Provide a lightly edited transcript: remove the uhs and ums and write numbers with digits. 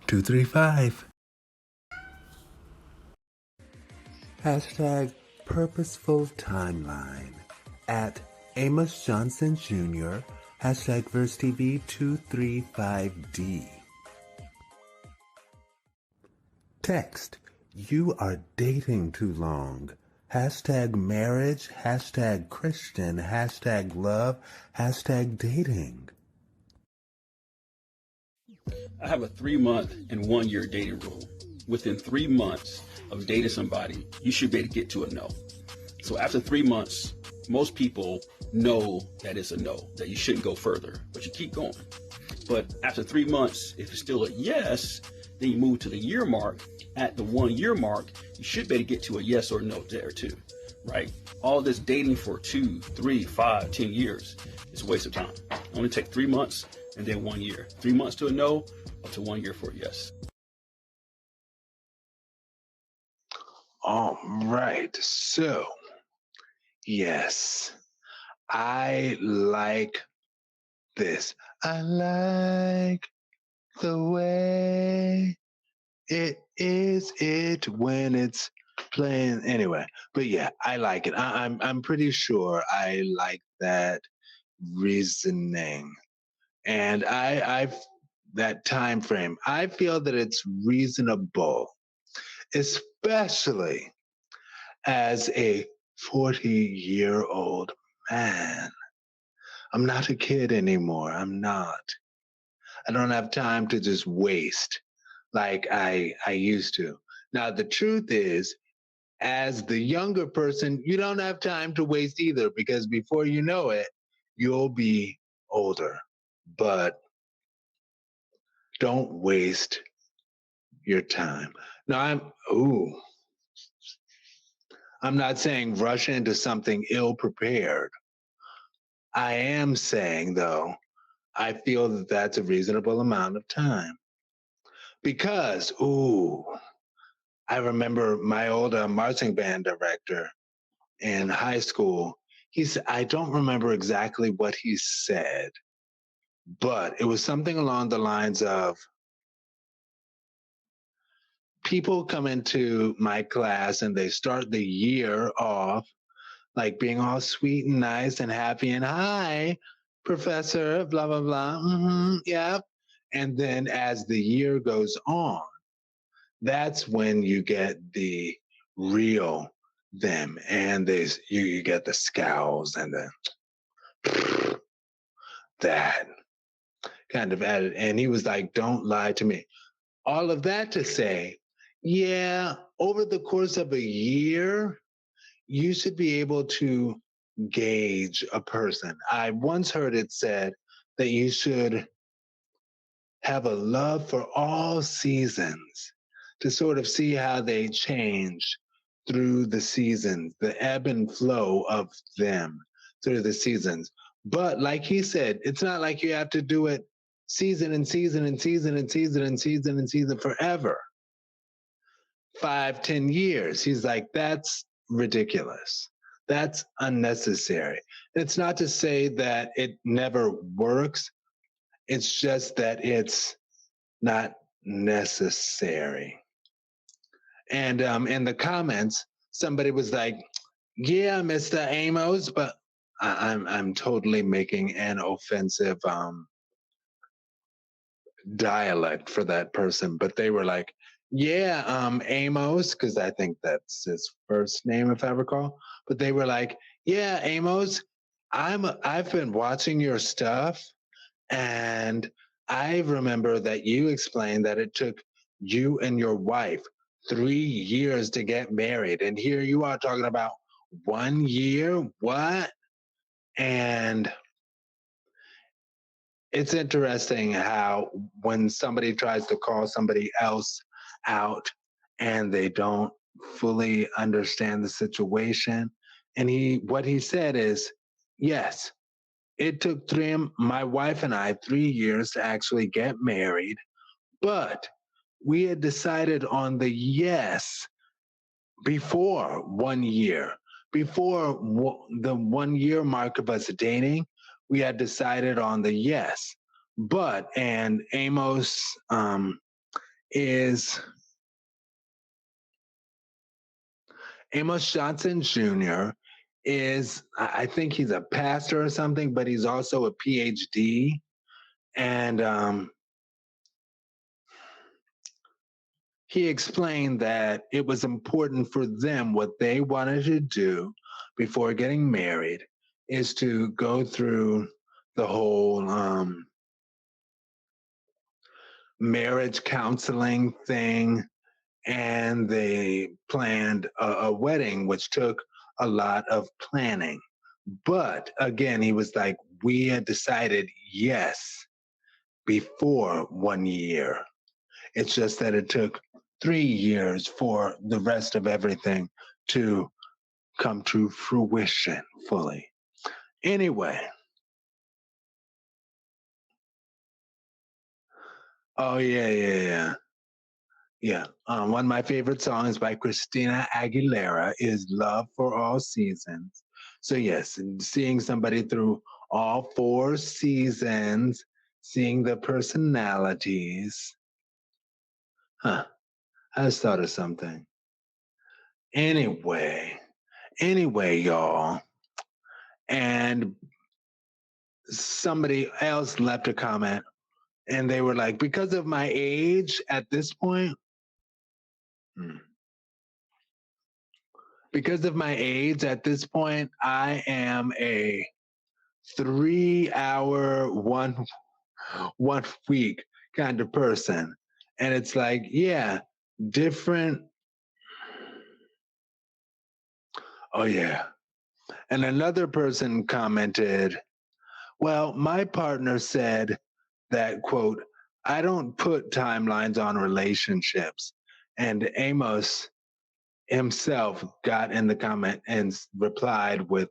235. Hashtag purposeful timeline at Amos Johnson Jr. Hashtag VerseTV 235D. Text, you are dating too long. Hashtag marriage, hashtag Christian, hashtag love, hashtag dating. I have a 3-month and 1-year dating rule. Within 3 months of dating somebody, you should be able to get to a no. So after 3 months, most people know that it's a no, that you shouldn't go further, but you keep going. But after 3 months, if it's still a yes, then you move to the year mark. At the 1-year mark, you should be able to get to a yes or no there too, right? All this dating for 2, 3, 5, 10 years is a waste of time. Only take 3 months and then 1 year. 3 months to a no, up to 1 year for a yes. All right. So, yes, I like this. I like the way it is when it's playing. Anyway, but yeah, I like it. I'm pretty sure I like that reasoning. And I've that time frame. I feel that it's reasonable, especially as a 40-year-old man. I'm not a kid anymore. I'm not. I don't have time to just waste like I used to. Now, the truth is, as the younger person, you don't have time to waste either, because before you know it, you'll be older. But don't waste your time. Now, I'm not saying rush into something ill prepared. I am saying, though, I feel that that's a reasonable amount of time. Because, I remember my old marching band director in high school. I don't remember exactly what he said, but it was something along the lines of, people come into my class and they start the year off like being all sweet and nice and happy and hi, professor, blah, blah, blah. Yeah. And then as the year goes on, that's when you get the real them, and you get the scowls and the that kind of added. And he was like, don't lie to me. All of that to say, yeah, over the course of a year, you should be able to gauge a person. I once heard it said that you should have a love for all seasons to sort of see how they change through the seasons, the ebb and flow of them through the seasons. But like he said, it's not like you have to do it season and season and season and season and season and season forever. 5, 10 years. He's like, that's ridiculous. That's unnecessary. It's not to say that it never works. It's just that it's not necessary. And in the comments, somebody was like, yeah, Mr. Amos, but I'm totally making an offensive dialect for that person. But they were like, yeah, Amos, because I think that's his first name, if I recall. But they were like, yeah, Amos, I've been watching your stuff, and I remember that you explained that it took you and your wife 3 years to get married, and here you are talking about 1 year. What? And it's interesting how when somebody tries to call somebody else out and they don't fully understand the situation, and what he said is, yes, it took my wife and I 3 years to actually get married, but we had decided on the yes before 1 year. Before the 1 year mark of us dating, we had decided on the yes. And Amos, is Amos Johnson Jr. is, I think he's a pastor or something, but he's also a PhD. And he explained that it was important for them, what they wanted to do before getting married is to go through the whole marriage counseling thing. And they planned a wedding, which took a lot of planning. But again, he was like, we had decided yes before 1 year. It's just that it took 3 years for the rest of everything to come to fruition fully. Anyway. Oh, yeah. One of my favorite songs by Christina Aguilera is Love for All Seasons. So yes, seeing somebody through all 4 seasons, seeing the personalities. I just thought of something. Anyway, y'all. And somebody else left a comment and they were like, because of my age at this point, because of my age at this point, I am a 3-hour, one week kind of person. And it's like, yeah, different. Oh, yeah. And another person commented, well, my partner said that, quote, I don't put timelines on relationships. And Amos himself got in the comment and replied with,